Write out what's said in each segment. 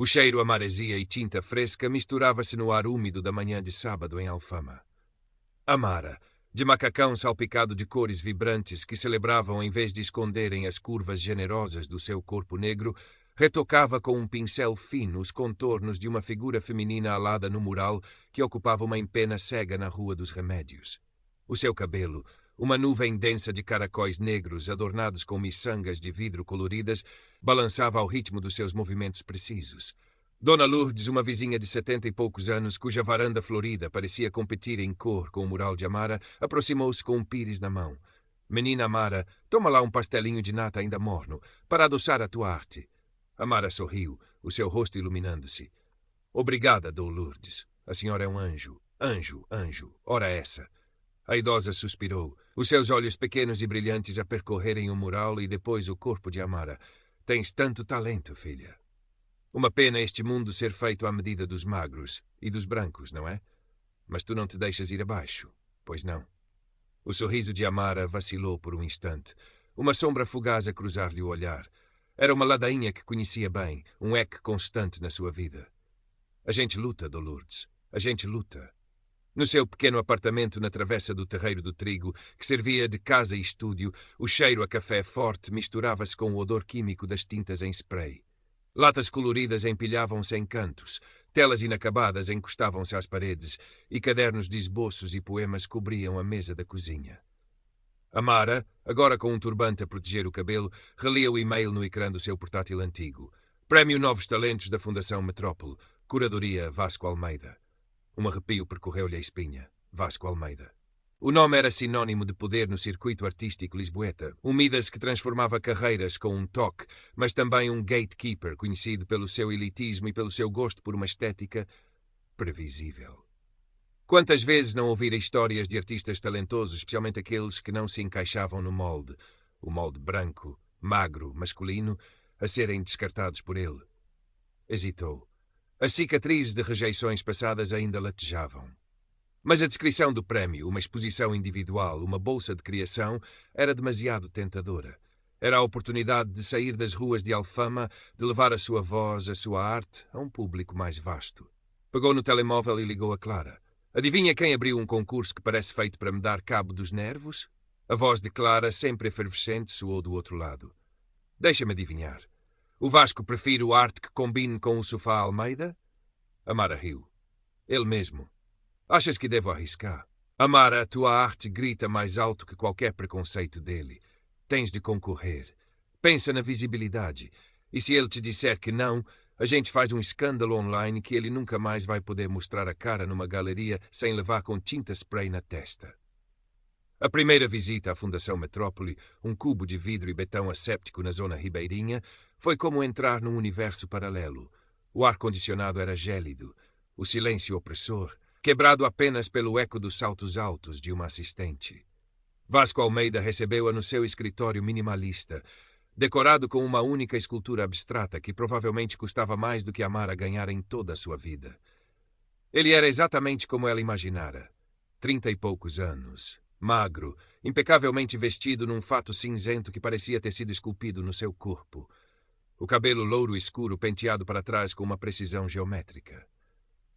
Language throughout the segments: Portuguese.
O cheiro a maresia e tinta fresca misturava-se no ar úmido da manhã de sábado em Alfama. Amara, de macacão salpicado de cores vibrantes que celebravam em vez de esconderem as curvas generosas do seu corpo negro, retocava com um pincel fino os contornos de uma figura feminina alada no mural que ocupava uma empena cega na Rua dos Remédios. O seu cabelo, uma nuvem densa de caracóis negros adornados com miçangas de vidro coloridas, balançava ao ritmo dos seus movimentos precisos. Dona Lourdes, uma vizinha de 70 e poucos anos, cuja varanda florida parecia competir em cor com o mural de Amara, aproximou-se com um pires na mão. Menina Amara, toma lá um pastelinho de nata ainda morno, para adoçar a tua arte. Amara sorriu, o seu rosto iluminando-se. Obrigada, Dona Lourdes. A senhora é um anjo. Anjo, anjo. Ora essa. A idosa suspirou, os seus olhos pequenos e brilhantes a percorrerem o mural e depois o corpo de Amara. Tens tanto talento, filha. Uma pena este mundo ser feito à medida dos magros e dos brancos, não é? Mas tu não te deixas ir abaixo, pois não? O sorriso de Amara vacilou por um instante, uma sombra fugaz a cruzar-lhe o olhar. Era uma ladainha que conhecia bem, um eco constante na sua vida. A gente luta, Lourdes, a gente luta. No seu pequeno apartamento na travessa do Terreiro do Trigo, que servia de casa e estúdio, o cheiro a café forte misturava-se com o odor químico das tintas em spray. Latas coloridas empilhavam-se em cantos, telas inacabadas encostavam-se às paredes e cadernos de esboços e poemas cobriam a mesa da cozinha. Amara, agora com um turbante a proteger o cabelo, relia o e-mail no ecrã do seu portátil antigo. Prémio Novos Talentos da Fundação Metrópole, Curadoria Vasco Almeida. Um arrepio percorreu-lhe a espinha. Vasco Almeida. O nome era sinónimo de poder no circuito artístico lisboeta, um Midas que transformava carreiras com um toque, mas também um gatekeeper conhecido pelo seu elitismo e pelo seu gosto por uma estética previsível. Quantas vezes não ouvira histórias de artistas talentosos, especialmente aqueles que não se encaixavam no molde, o molde branco, magro, masculino, a serem descartados por ele. Hesitou. As cicatrizes de rejeições passadas ainda latejavam. Mas a descrição do prémio, uma exposição individual, uma bolsa de criação, era demasiado tentadora. Era a oportunidade de sair das ruas de Alfama, de levar a sua voz, a sua arte, a um público mais vasto. Pegou no telemóvel e ligou a Clara. Adivinha quem abriu um concurso que parece feito para me dar cabo dos nervos? A voz de Clara, sempre efervescente, soou do outro lado. Deixa-me adivinhar. O Vasco prefere o arte que combine com o sofá Almeida? Amara riu. Ele mesmo. Achas que devo arriscar? Amara, a tua arte grita mais alto que qualquer preconceito dele. Tens de concorrer. Pensa na visibilidade. E se ele te disser que não, a gente faz um escândalo online que ele nunca mais vai poder mostrar a cara numa galeria sem levar com tinta spray na testa. A primeira visita à Fundação Metrópole, um cubo de vidro e betão asséptico na zona ribeirinha, foi como entrar num universo paralelo. O ar-condicionado era gélido, o silêncio opressor, quebrado apenas pelo eco dos saltos altos de uma assistente. Vasco Almeida recebeu-a no seu escritório minimalista, decorado com uma única escultura abstrata que provavelmente custava mais do que Amara ganhara em toda a sua vida. Ele era exatamente como ela imaginara. 30 e poucos anos, magro, impecavelmente vestido num fato cinzento que parecia ter sido esculpido no seu corpo. O cabelo louro escuro penteado para trás com uma precisão geométrica.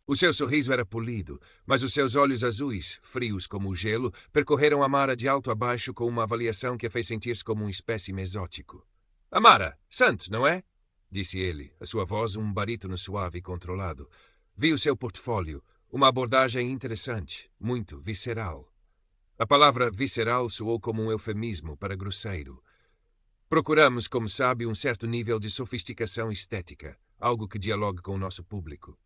O seu sorriso era polido, mas os seus olhos azuis, frios como o gelo, percorreram Amara de alto a baixo com uma avaliação que a fez sentir-se como um espécime exótico. Amara, Santos, não é? Disse ele, a sua voz um barítono suave e controlado. Vi o seu portfólio, uma abordagem interessante, muito visceral. A palavra visceral soou como um eufemismo para grosseiro. Procuramos, como sabe, um certo nível de sofisticação estética, algo que dialogue com o nosso público.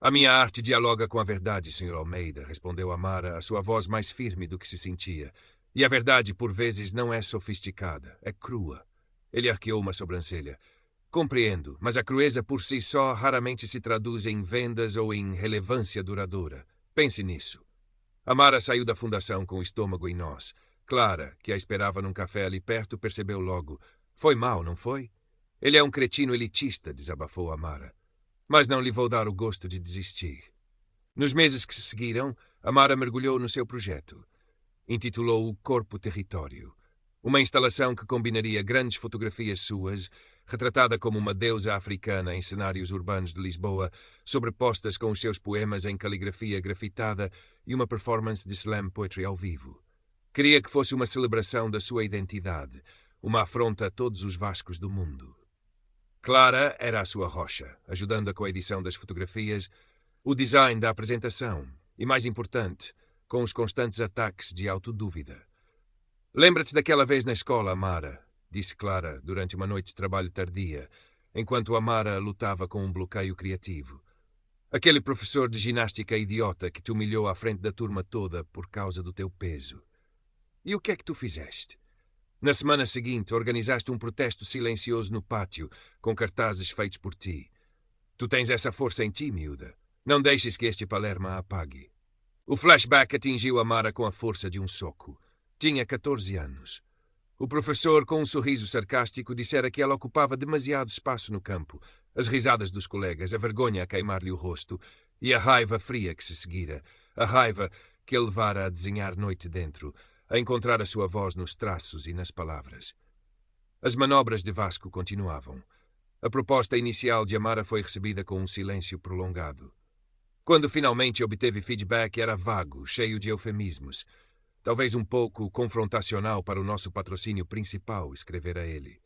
A minha arte dialoga com a verdade, Sr. Almeida, respondeu Amara, a sua voz mais firme do que se sentia. E a verdade, por vezes, não é sofisticada, é crua. Ele arqueou uma sobrancelha. Compreendo, mas a crueza por si só raramente se traduz em vendas ou em relevância duradoura. Pense nisso. Amara saiu da fundação com o estômago em nós. Clara, que a esperava num café ali perto, percebeu logo. Foi mal, não foi? Ele é um cretino elitista, desabafou Amara. Mas não lhe vou dar o gosto de desistir. Nos meses que se seguiram, Amara mergulhou no seu projeto. Intitulou-o Corpo Território. Uma instalação que combinaria grandes fotografias suas, retratada como uma deusa africana em cenários urbanos de Lisboa, sobrepostas com os seus poemas em caligrafia grafitada e uma performance de slam poetry ao vivo. Queria que fosse uma celebração da sua identidade, uma afronta a todos os Vascos do mundo. Clara era a sua rocha, ajudando-a com a edição das fotografias, o design da apresentação e, mais importante, com os constantes ataques de autodúvida. Lembra-te daquela vez na escola, Amara, disse Clara durante uma noite de trabalho tardia, enquanto Amara lutava com um bloqueio criativo. Aquele professor de ginástica idiota que te humilhou à frente da turma toda por causa do teu peso. E o que é que tu fizeste? Na semana seguinte, organizaste um protesto silencioso no pátio, com cartazes feitos por ti. Tu tens essa força em ti, miúda. Não deixes que este Palermo a apague. O flashback atingiu Amara com a força de um soco. Tinha 14 anos. O professor, com um sorriso sarcástico, dissera que ela ocupava demasiado espaço no campo. As risadas dos colegas, a vergonha a queimar-lhe o rosto e a raiva fria que se seguira. A raiva que a levara a desenhar noite dentro, a encontrar a sua voz nos traços e nas palavras. As manobras de Vasco continuavam. A proposta inicial de Amara foi recebida com um silêncio prolongado. Quando finalmente obteve feedback, era vago, cheio de eufemismos. Talvez um pouco confrontacional para o nosso patrocínio principal, escrevera ele.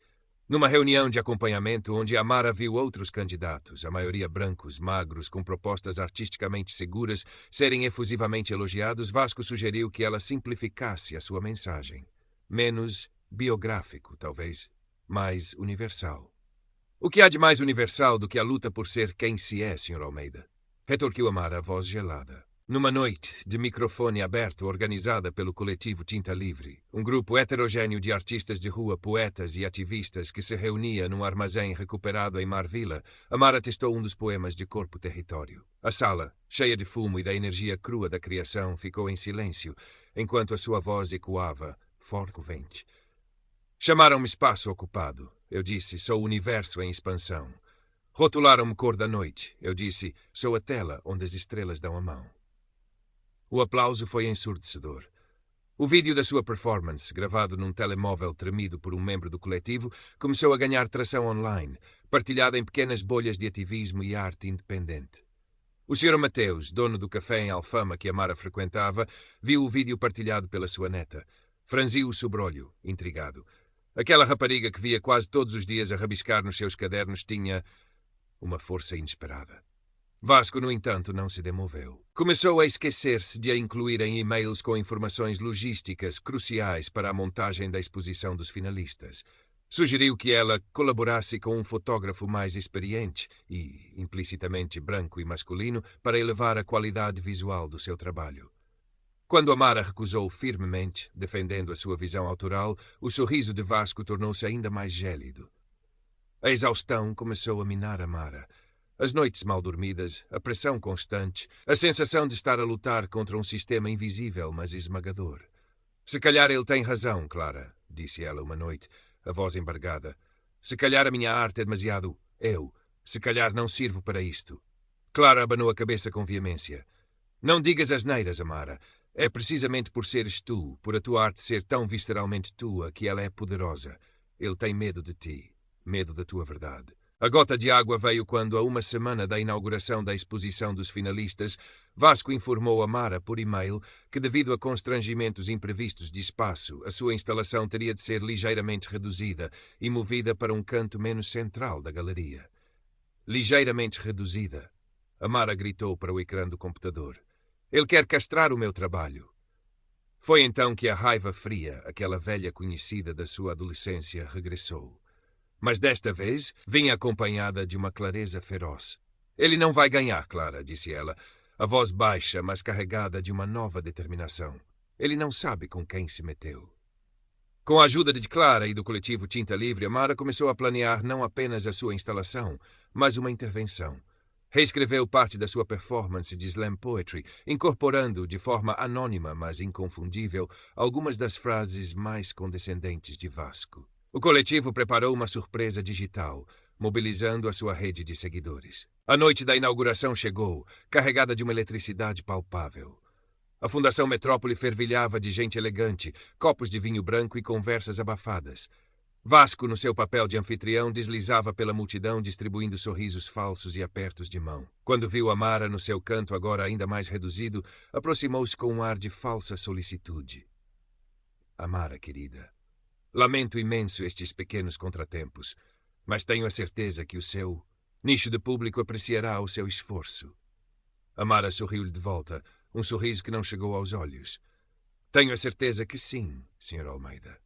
Numa reunião de acompanhamento onde Amara viu outros candidatos, a maioria brancos, magros, com propostas artisticamente seguras, serem efusivamente elogiados, Vasco sugeriu que ela simplificasse a sua mensagem. Menos biográfico, talvez, mais universal. O que há de mais universal do que a luta por ser quem se é, Sr. Almeida? Retorquiu Amara, a voz gelada. Numa noite de microfone aberto organizada pelo coletivo Tinta Livre, um grupo heterogêneo de artistas de rua, poetas e ativistas que se reunia num armazém recuperado em Marvila, Amara testou um dos poemas de Corpo Território. A sala, cheia de fumo e da energia crua da criação, ficou em silêncio, enquanto a sua voz ecoava, fortemente. Chamaram-me espaço ocupado. Eu disse, sou o universo em expansão. Rotularam-me cor da noite. Eu disse, sou a tela onde as estrelas dão a mão. O aplauso foi ensurdecedor. O vídeo da sua performance, gravado num telemóvel tremido por um membro do coletivo, começou a ganhar tração online, partilhada em pequenas bolhas de ativismo e arte independente. O Sr. Mateus, dono do café em Alfama que Amara frequentava, viu o vídeo partilhado pela sua neta. Franziu o sobrolho, intrigado. Aquela rapariga que via quase todos os dias a rabiscar nos seus cadernos tinha uma força inesperada. Vasco, no entanto, não se demoveu. Começou a esquecer-se de a incluir em e-mails com informações logísticas cruciais para a montagem da exposição dos finalistas. Sugeriu que ela colaborasse com um fotógrafo mais experiente e, implicitamente, branco e masculino para elevar a qualidade visual do seu trabalho. Quando Amara recusou firmemente, defendendo a sua visão autoral, o sorriso de Vasco tornou-se ainda mais gélido. A exaustão começou a minar Amara. As noites mal dormidas, a pressão constante, a sensação de estar a lutar contra um sistema invisível, mas esmagador. Se calhar ele tem razão, Clara, disse ela uma noite, a voz embargada. Se calhar a minha arte é demasiado eu. Se calhar não sirvo para isto. Clara abanou a cabeça com veemência. Não digas asneiras, Amara. É precisamente por seres tu, por a tua arte ser tão visceralmente tua, que ela é poderosa. Ele tem medo de ti, medo da tua verdade. A gota de água veio quando, a uma semana da inauguração da exposição dos finalistas, Vasco informou Amara por e-mail que, devido a constrangimentos imprevistos de espaço, a sua instalação teria de ser ligeiramente reduzida e movida para um canto menos central da galeria. Ligeiramente reduzida. Amara gritou para o ecrã do computador. Ele quer castrar o meu trabalho. Foi então que a raiva fria, aquela velha conhecida da sua adolescência, regressou. Mas desta vez vinha acompanhada de uma clareza feroz. Ele não vai ganhar, Clara, disse ela, a voz baixa, mas carregada de uma nova determinação. Ele não sabe com quem se meteu. Com a ajuda de Clara e do coletivo Tinta Livre, Amara começou a planear não apenas a sua instalação, mas uma intervenção. Reescreveu parte da sua performance de slam poetry, incorporando, de forma anônima, mas inconfundível, algumas das frases mais condescendentes de Vasco. O coletivo preparou uma surpresa digital, mobilizando a sua rede de seguidores. A noite da inauguração chegou, carregada de uma eletricidade palpável. A Fundação Metrópole fervilhava de gente elegante, copos de vinho branco e conversas abafadas. Vasco, no seu papel de anfitrião, deslizava pela multidão distribuindo sorrisos falsos e apertos de mão. Quando viu Amara no seu canto, agora ainda mais reduzido, aproximou-se com um ar de falsa solicitude. Amara, querida, lamento imenso estes pequenos contratempos, mas tenho a certeza que o seu nicho de público apreciará o seu esforço. Amara sorriu-lhe de volta, um sorriso que não chegou aos olhos. Tenho a certeza que sim, Sr. Almeida.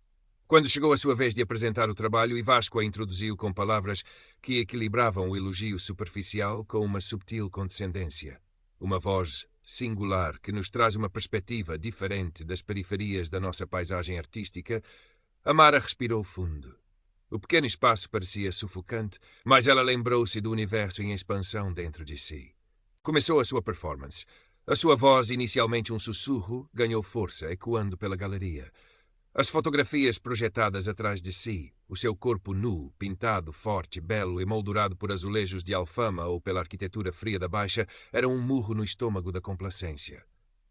Quando chegou a sua vez de apresentar o trabalho, e Vasco a introduziu com palavras que equilibravam o elogio superficial com uma subtil condescendência. Uma voz singular que nos traz uma perspectiva diferente das periferias da nossa paisagem artística, Amara respirou fundo. O pequeno espaço parecia sufocante, mas ela lembrou-se do universo em expansão dentro de si. Começou a sua performance. A sua voz, inicialmente um sussurro, ganhou força, ecoando pela galeria. As fotografias projetadas atrás de si, o seu corpo nu, pintado, forte, belo, emoldurado por azulejos de Alfama ou pela arquitetura fria da Baixa, eram um murro no estômago da complacência.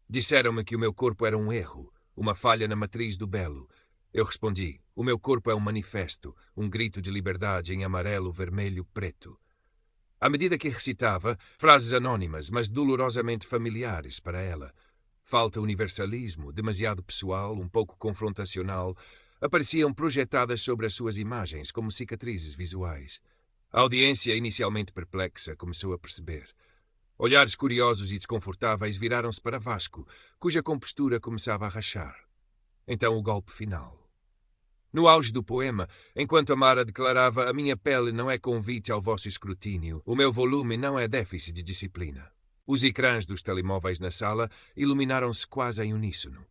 Disseram-me que o meu corpo era um erro, uma falha na matriz do belo. Eu respondi, o meu corpo é um manifesto, um grito de liberdade em amarelo, vermelho, preto. À medida que recitava, frases anônimas, mas dolorosamente familiares para ela. Falta universalismo, demasiado pessoal, um pouco confrontacional, apareciam projetadas sobre as suas imagens como cicatrizes visuais. A audiência, inicialmente perplexa, começou a perceber. Olhares curiosos e desconfortáveis viraram-se para Vasco, cuja compostura começava a rachar. Então o golpe final. No auge do poema, enquanto Amara declarava: "A minha pele não é convite ao vosso escrutínio, o meu volume não é déficit de disciplina." Os ecrãs dos telemóveis na sala iluminaram-se quase em uníssono.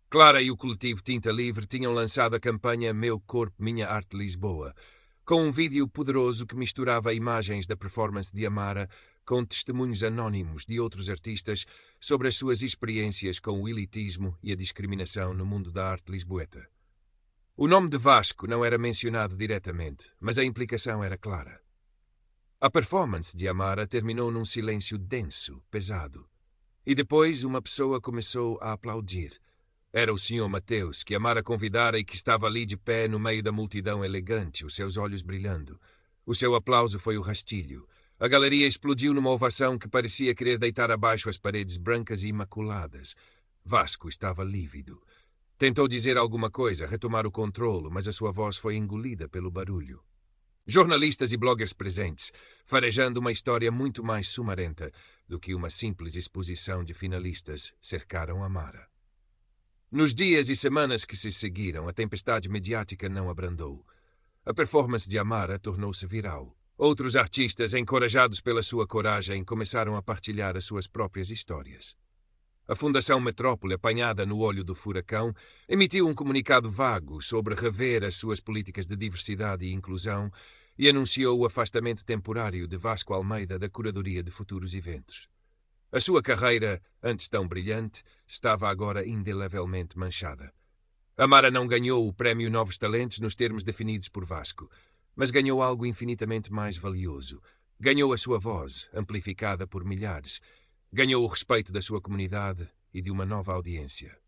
Clara e o coletivo Tinta Livre tinham lançado a campanha Meu Corpo, Minha Arte Lisboa, com um vídeo poderoso que misturava imagens da performance de Amara com testemunhos anónimos de outros artistas sobre as suas experiências com o elitismo e a discriminação no mundo da arte lisboeta. O nome de Vasco não era mencionado diretamente, mas a implicação era clara. A performance de Amara terminou num silêncio denso, pesado. E depois uma pessoa começou a aplaudir. Era o Sr. Mateus, que Amara convidara e que estava ali de pé no meio da multidão elegante, os seus olhos brilhando. O seu aplauso foi o rastilho. A galeria explodiu numa ovação que parecia querer deitar abaixo as paredes brancas e imaculadas. Vasco estava lívido. Tentou dizer alguma coisa, retomar o controlo, mas a sua voz foi engolida pelo barulho. Jornalistas e bloggers presentes, farejando uma história muito mais sumarenta do que uma simples exposição de finalistas, cercaram Amara. Nos dias e semanas que se seguiram, a tempestade mediática não abrandou. A performance de Amara tornou-se viral. Outros artistas, encorajados pela sua coragem, começaram a partilhar as suas próprias histórias. A Fundação Metrópole, apanhada no olho do furacão, emitiu um comunicado vago sobre rever as suas políticas de diversidade e inclusão e anunciou o afastamento temporário de Vasco Almeida da curadoria de futuros eventos. A sua carreira, antes tão brilhante, estava agora indelevelmente manchada. Amara não ganhou o prémio Novos Talentos nos termos definidos por Vasco, mas ganhou algo infinitamente mais valioso. Ganhou a sua voz, amplificada por milhares. Ganhou o respeito da sua comunidade e de uma nova audiência.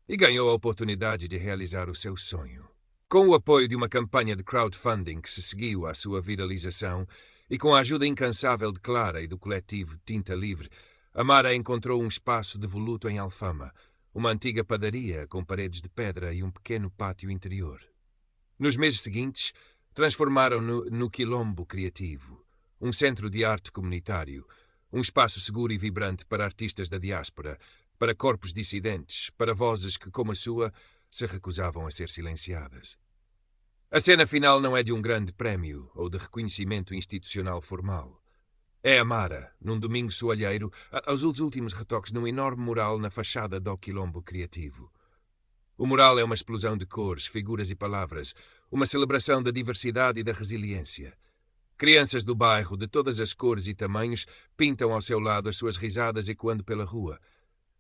E ganhou a oportunidade de realizar o seu sonho. Com o apoio de uma campanha de crowdfunding que se seguiu à sua viralização e com a ajuda incansável de Clara e do coletivo Tinta Livre, Amara encontrou um espaço devoluto em Alfama, uma antiga padaria com paredes de pedra e um pequeno pátio interior. Nos meses seguintes, transformaram-no no Quilombo Criativo, um centro de arte comunitário, um espaço seguro e vibrante para artistas da diáspora, para corpos dissidentes, para vozes que, como a sua, se recusavam a ser silenciadas. A cena final não é de um grande prémio ou de reconhecimento institucional formal. É Amara, num domingo soalheiro, aos últimos retoques num enorme mural na fachada do Quilombo Criativo. O mural é uma explosão de cores, figuras e palavras, uma celebração da diversidade e da resiliência. Crianças do bairro, de todas as cores e tamanhos, pintam ao seu lado as suas risadas ecoando pela rua.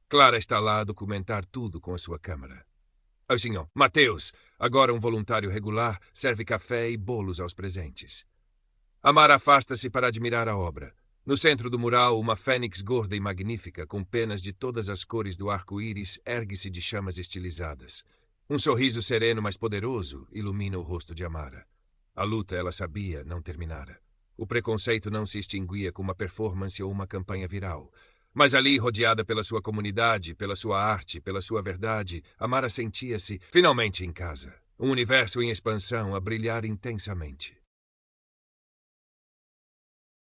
Clara está lá a documentar tudo com a sua câmara. O senhor Mateus, agora um voluntário regular, serve café e bolos aos presentes. Amara afasta-se para admirar a obra. No centro do mural, uma fênix gorda e magnífica, com penas de todas as cores do arco-íris, ergue-se de chamas estilizadas. Um sorriso sereno, mas poderoso, ilumina o rosto de Amara. A luta, ela sabia, não terminara. O preconceito não se extinguia com uma performance ou uma campanha viral. Mas ali, rodeada pela sua comunidade, pela sua arte, pela sua verdade, Amara sentia-se finalmente em casa. Um universo em expansão a brilhar intensamente.